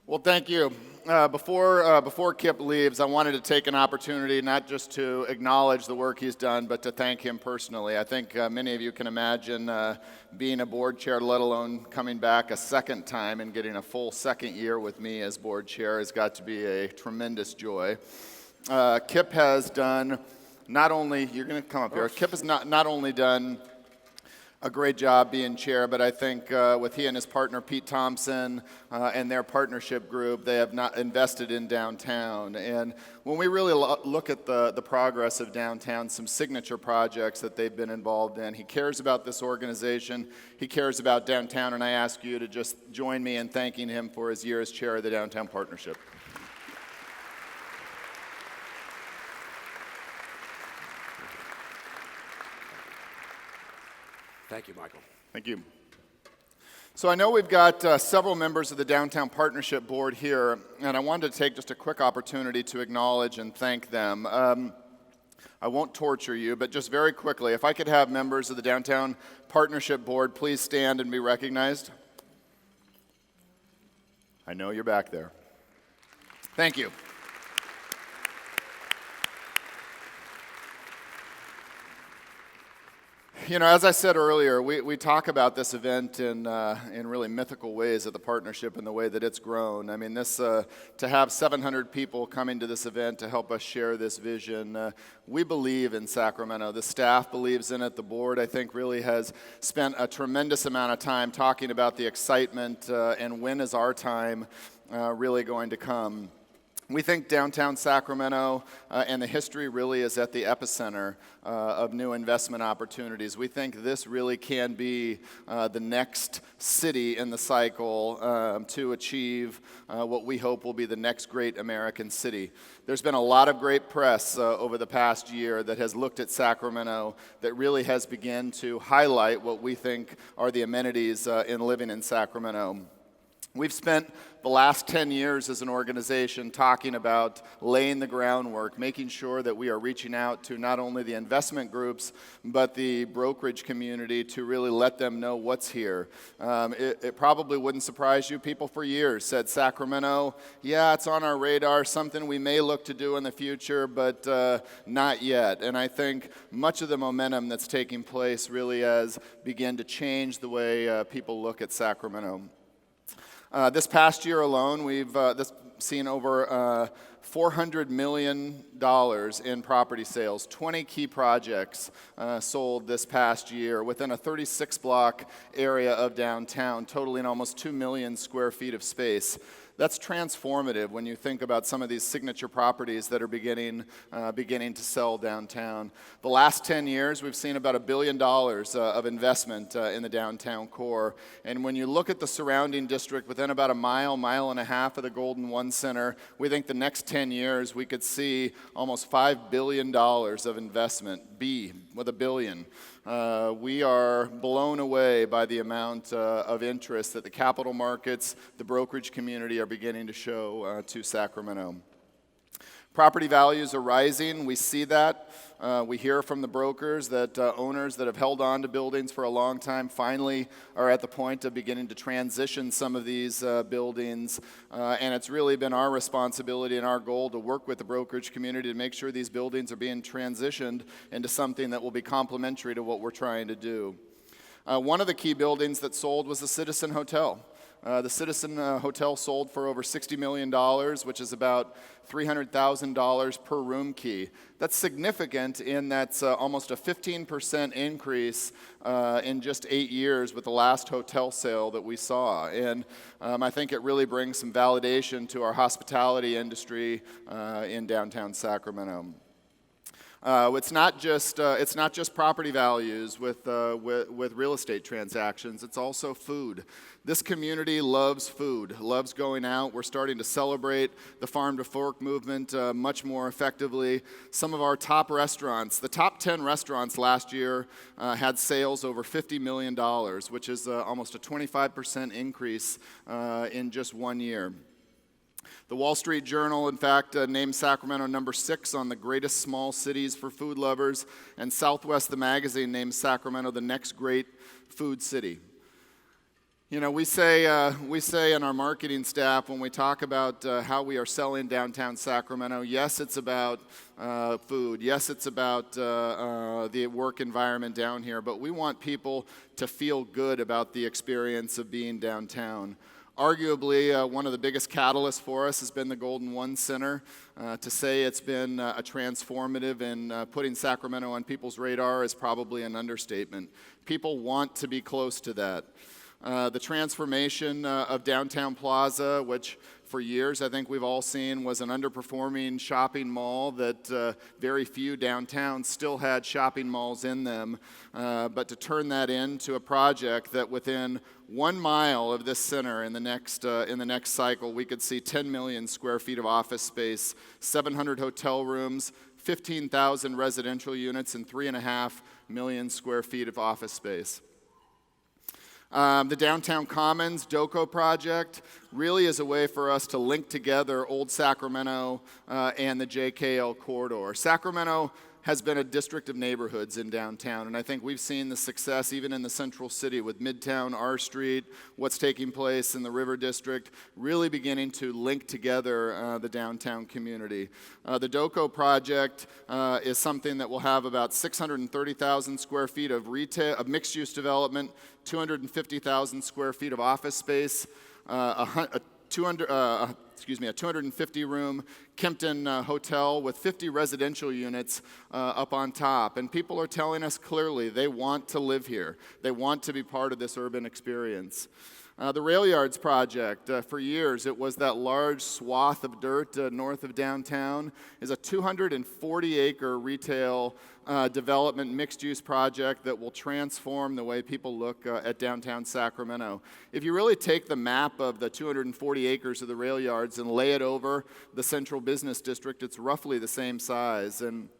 Well, thank you. Before Kip leaves, I wanted to take an opportunity not just to acknowledge the work he's done, but to thank him personally. I think many of you can imagine being a board chair, let alone coming back a second time and getting a full second year with me as board chair has got to be a tremendous joy. Kip has done not only, you're going to come up here, Kip has not only done a great job being chair, but I think with he and his partner Pete Thompson and their partnership group, they have not invested in downtown. And when we really look at the progress of downtown, some signature projects that they've been involved in, he cares about this organization, he cares about downtown, and I ask you to just join me in thanking him for his year as chair of the Downtown Partnership. Thank you, Michael. Thank you. So I know we've got several members of the Downtown Partnership Board here, and I wanted to take just a quick opportunity to acknowledge and thank them. I won't torture you, but just very quickly, if I could have members of the Downtown Partnership Board please stand and be recognized. I know you're back there. Thank you. You know, as I said earlier, we talk about this event in really mythical ways at the partnership and the way that it's grown. I mean, to have 700 people coming to this event to help us share this vision, we believe in Sacramento. The staff believes in it. The board, I think, really has spent a tremendous amount of time talking about the excitement and when is our time really going to come. We think downtown Sacramento and the history really is at the epicenter of new investment opportunities. We think this really can be the next city in the cycle to achieve what we hope will be the next great American city. There's been a lot of great press over the past year that has looked at Sacramento that really has begun to highlight what we think are the amenities in living in Sacramento. We've spent the last 10 years as an organization talking about laying the groundwork, making sure that we are reaching out to not only the investment groups, but the brokerage community to really let them know what's here. It probably wouldn't surprise you. People for years said, Sacramento, yeah, it's on our radar, something we may look to do in the future, but not yet. And I think much of the momentum that's taking place really has begun to change the way people look at Sacramento. This past year alone, we've seen over $400 million in property sales, 20 key projects sold this past year within a 36-block area of downtown, totaling almost 2 million square feet of space. That's transformative when you think about some of these signature properties that are beginning to sell downtown. The last 10 years, we've seen about $1 billion of investment in the downtown core. And when you look at the surrounding district within about a mile and a half of the Golden One Center, we think the next 10 years we could see almost $5 billion of investment, B with a billion. We are blown away by the amount of interest that the capital markets, the brokerage community are beginning to show to Sacramento. Property values are rising. We see that. We hear from the brokers that owners that have held on to buildings for a long time finally are at the point of beginning to transition some of these buildings. And it's really been our responsibility and our goal to work with the brokerage community to make sure these buildings are being transitioned into something that will be complementary to what we're trying to do. One of the key buildings that sold was the Citizen Hotel. The Citizen Hotel sold for over $60 million, which is about $300,000 per room key. That's significant in that's almost a 15% increase in just 8 years with the last hotel sale that we saw. And I think it really brings some validation to our hospitality industry in downtown Sacramento. It's not just property values with real estate transactions. It's also food. This community loves food, loves going out. We're starting to celebrate the farm to fork movement much more effectively. Some of our top restaurants, the top 10 restaurants last year had sales over $50 million, which is almost a 25% increase in just 1 year. The Wall Street Journal, in fact, named Sacramento number 6 on the greatest small cities for food lovers, and Southwest, the magazine, named Sacramento the next great food city. You know, we say in our marketing staff when we talk about how we are selling downtown Sacramento, yes, it's about food. Yes, it's about the work environment down here, but we want people to feel good about the experience of being downtown. Arguably, one of the biggest catalysts for us has been the Golden One Center. To say it's been a transformative and putting Sacramento on people's radar is probably an understatement. People want to be close to that. The transformation of Downtown Plaza, which for years I think we've all seen was an underperforming shopping mall that very few downtowns still had shopping malls in them, but to turn that into a project that within 1 mile of this center in the next cycle we could see 10 million square feet of office space, 700 hotel rooms, 15,000 residential units, and 3.5 million square feet of office space. The Downtown Commons DOCO project really is a way for us to link together Old Sacramento and the JKL corridor. Sacramento has been a district of neighborhoods in downtown, and I think we've seen the success even in the central city with Midtown, R Street, what's taking place in the River District, really beginning to link together the downtown community. The DOCO project is something that will have about 630,000 square feet of retail, of mixed-use development, 250,000 square feet of office space, a 250-room Kempton hotel with 50 residential units up on top. And people are telling us clearly they want to live here. They want to be part of this urban experience. The Rail Yards project, for years, it was that large swath of dirt north of downtown, is a 240-acre retail development mixed-use project that will transform the way people look at downtown Sacramento. If you really take the map of the 240 acres of the Rail Yards and lay it over the central business district, it's roughly the same size. And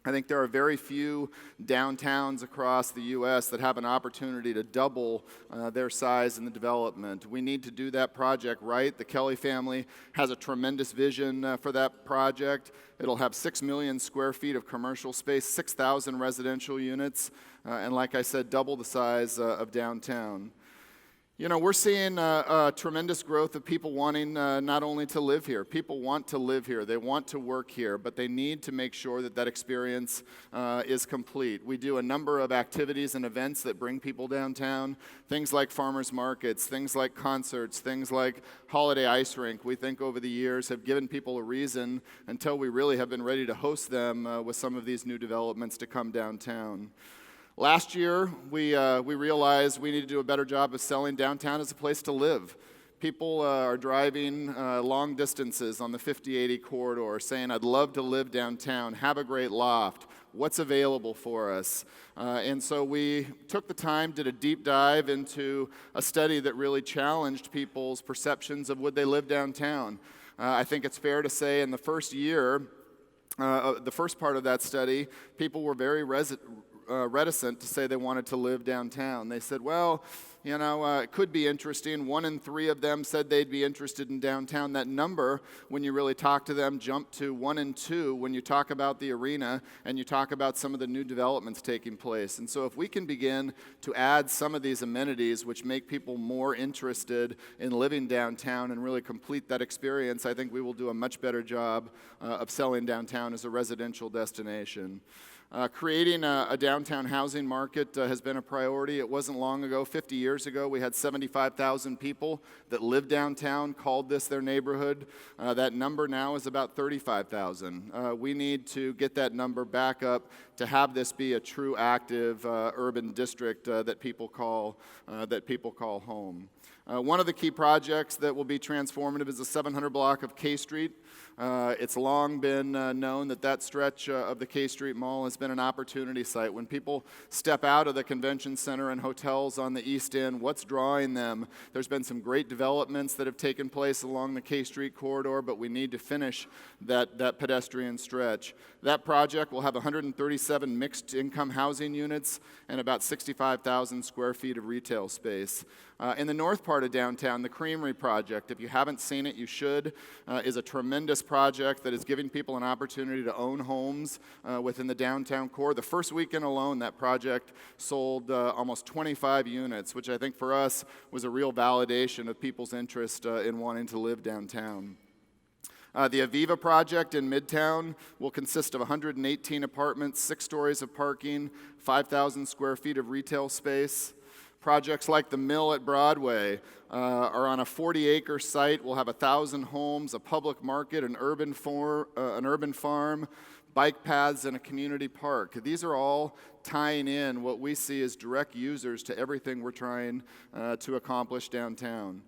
I think there are very few downtowns across the U.S. that have an opportunity to double their size in the development. We need to do that project right. The Kelly family has a tremendous vision for that project. It'll have 6 million square feet of commercial space, 6,000 residential units, and like I said, double the size of downtown. You know, we're seeing a tremendous growth of people wanting not only to live here. People want to live here. They want to work here, but they need to make sure that that experience is complete. We do a number of activities and events that bring people downtown, things like farmers markets, things like concerts, things like holiday ice rink. We think over the years have given people a reason until we really have been ready to host them with some of these new developments to come downtown. Last year, we realized we need to do a better job of selling downtown as a place to live. People are driving long distances on the 5080 corridor saying, I'd love to live downtown, have a great loft, what's available for us? And so we took the time, did a deep dive into a study that really challenged people's perceptions of would they live downtown. I think it's fair to say in the first year, the first part of that study, people were very reticent to say they wanted to live downtown. They said, well, you know, it could be interesting. 1 in 3 of them said they'd be interested in downtown. That number, when you really talk to them, jumped to 1 in 2 when you talk about the arena and you talk about some of the new developments taking place. And so if we can begin to add some of these amenities which make people more interested in living downtown and really complete that experience, I think we will do a much better job of selling downtown as a residential destination. Creating a downtown housing market has been a priority. It wasn't long ago, 50 years ago, we had 75,000 people that lived downtown, called this their neighborhood. That number now is about 35,000. We need to get that number back up to have this be a true active urban district that people call home. One of the key projects that will be transformative is the 700 block of K Street. It's long been known that that stretch of the K Street Mall has been an opportunity site. When people step out of the convention center and hotels on the East End, what's drawing them? There's been some great developments that have taken place along the K Street corridor, but we need to finish that pedestrian stretch. That project will have 136 137 mixed-income housing units, and about 65,000 square feet of retail space. In the north part of downtown, the Creamery Project, if you haven't seen it, you should, is a tremendous project that is giving people an opportunity to own homes within the downtown core. The first weekend alone, that project sold almost 25 units, which I think for us was a real validation of people's interest in wanting to live downtown. The Aviva project in Midtown will consist of 118 apartments, 6 stories of parking, 5,000 square feet of retail space. Projects like the Mill at Broadway are on a 40-acre site. We'll have 1,000 homes, a public market, an urban farm, bike paths, and a community park. These are all tying in what we see as direct users to everything we're trying to accomplish downtown.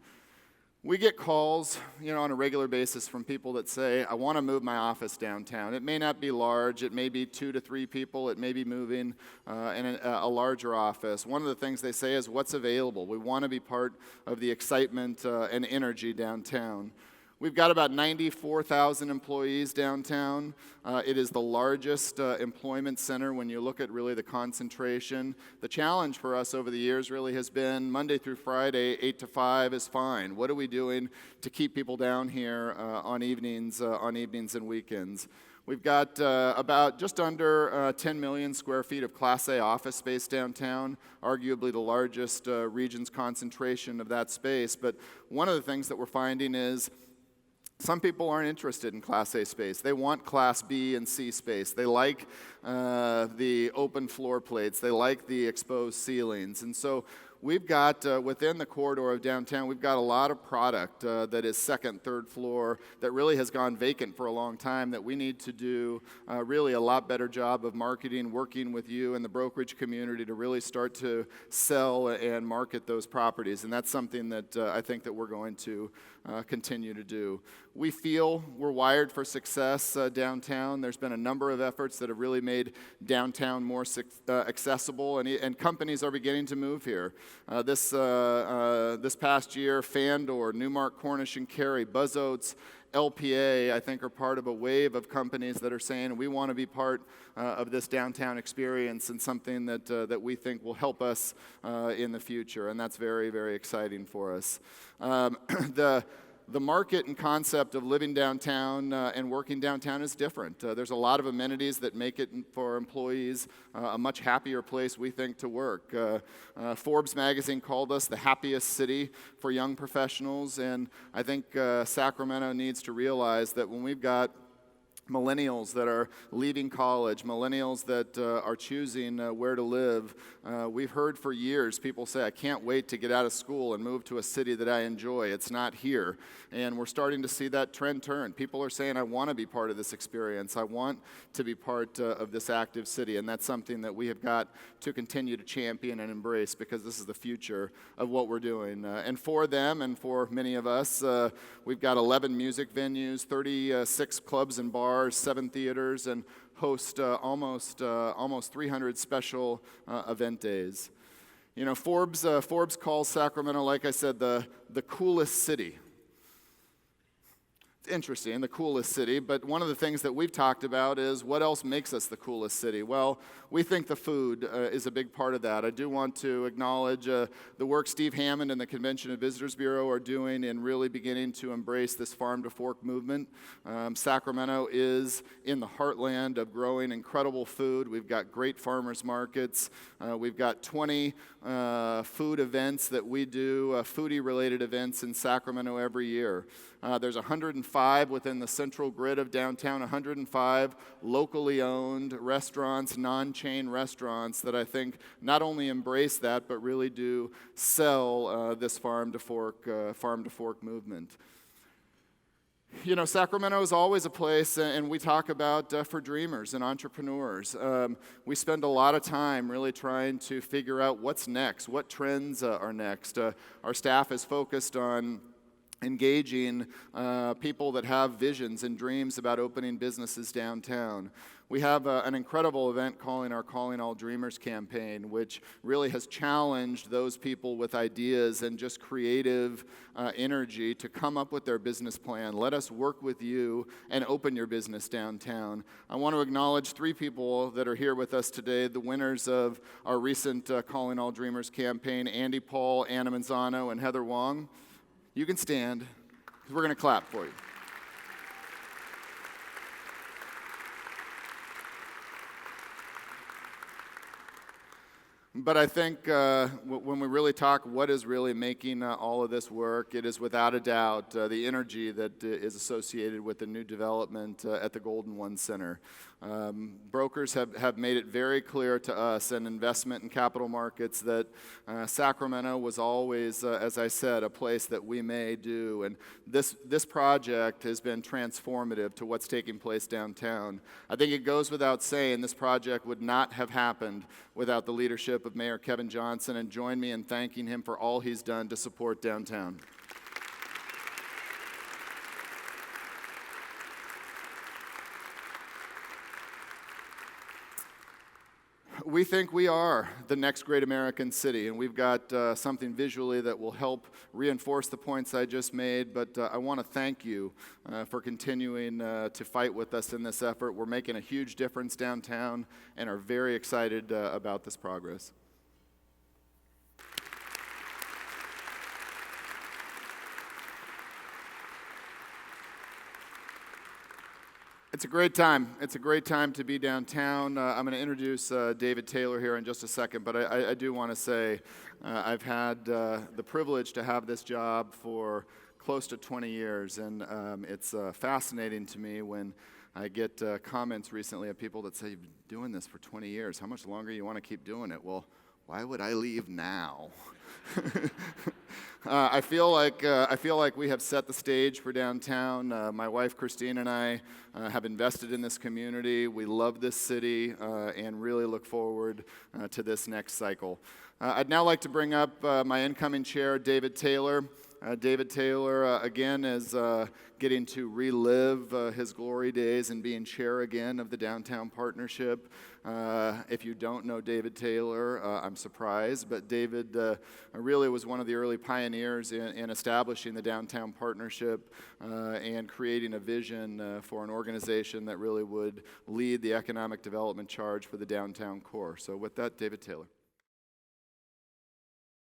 We get calls, on a regular basis from people that say, I want to move my office downtown. It may not be large. It may be 2 to 3 people. It may be moving in a larger office. One of the things they say is, what's available? We want to be part of the excitement and energy downtown. We've got about 94,000 employees downtown. It is the largest employment center when you look at really the concentration. The challenge for us over the years really has been Monday through Friday, 8 to 5 is fine. What are we doing to keep people down here on evenings and weekends? We've got about just under 10 million square feet of Class A office space downtown, arguably the largest region's concentration of that space. But one of the things that we're finding is some people aren't interested in Class A space. They want Class B and C space. They like the open floor plates. They like the exposed ceilings. And so we've got, within the corridor of downtown, we've got a lot of product that is second, third floor that really has gone vacant for a long time that we need to do really a lot better job of marketing, working with you and the brokerage community to really start to sell and market those properties. And that's something that I think that we're going to continue to do. We feel we're wired for success downtown. There's been a number of efforts that have really made downtown more accessible, and companies are beginning to move here. This past year, Fandor, Newmark, Cornish and Cary, Buzz Oats, LPA, I think, are part of a wave of companies that are saying we want to be part of this downtown experience and something that we think will help us in the future, and that's very, very exciting for us. The market and concept of living downtown and working downtown is different. There's a lot of amenities that make it for employees a much happier place, we think, to work. Forbes magazine called us the happiest city for young professionals, and I think Sacramento needs to realize that when we've got millennials that are leaving college, millennials that are choosing where to live. We've heard for years people say, I can't wait to get out of school and move to a city that I enjoy. It's not here. And we're starting to see that trend turn. People are saying, I want to be part of this experience. I want to be part of this active city. And that's something that we have got to continue to champion and embrace because this is the future of what we're doing. And for them and for many of us, we've got 11 music venues, 36 clubs and bars, 7 theaters, and host almost 300 special event days. Forbes calls Sacramento, like I said, the coolest city. It's interesting, the coolest city, but one of the things that we've talked about is what else makes us the coolest city? Well, we think the food is a big part of that. I do want to acknowledge the work Steve Hammond and the Convention and Visitors Bureau are doing in really beginning to embrace this farm-to-fork movement. Sacramento is in the heartland of growing incredible food. We've got great farmers markets. We've got 20 food events that we do, foodie-related events in Sacramento every year. There's 105 within the central grid of downtown, 105 locally owned restaurants, non-chain restaurants that I think not only embrace that, but really do sell this farm-to-fork movement. Sacramento is always a place, and we talk about for dreamers and entrepreneurs. We spend a lot of time really trying to figure out what's next, what trends are next. Our staff is focused on engaging people that have visions and dreams about opening businesses downtown. We have an incredible event calling our Calling All Dreamers campaign, which really has challenged those people with ideas and just creative energy to come up with their business plan. Let us work with you and open your business downtown. I want to acknowledge 3 people that are here with us today, the winners of our recent Calling All Dreamers campaign, Andy Paul, Anna Manzano, and Heather Wong. You can stand, because we're going to clap for you. But I think when we really talk what is really making all of this work, it is without a doubt the energy that is associated with the new development at the Golden One Center. Brokers have made it very clear to us and investment in capital markets that Sacramento was always, as I said, a place that we may do. And this project has been transformative to what's taking place downtown. I think it goes without saying this project would not have happened without the leadership of Mayor Kevin Johnson, and join me in thanking him for all he's done to support downtown. We think we are the next great American city, and we've got something visually that will help reinforce the points I just made, but I want to thank you for continuing to fight with us in this effort. We're making a huge difference downtown and are very excited about this progress. It's a great time. It's a great time to be downtown. I'm going to introduce David Taylor here in just a second, but I do want to say I've had the privilege to have this job for close to 20 years, and it's fascinating to me when I get comments recently of people that say, "You've been doing this for 20 years. How much longer you want to keep doing it?" Well, why would I leave now? I feel like we have set the stage for downtown. My wife Christine and I have invested in this community. We love this city and really look forward to this next cycle. I'd now like to bring up my incoming chair, David Taylor. David Taylor, again, is getting to relive his glory days and being chair again of the Downtown Partnership. If you don't know David Taylor, I'm surprised, but David really was one of the early pioneers in establishing the Downtown Partnership and creating a vision for an organization that really would lead the economic development charge for the downtown core. So with that, David Taylor.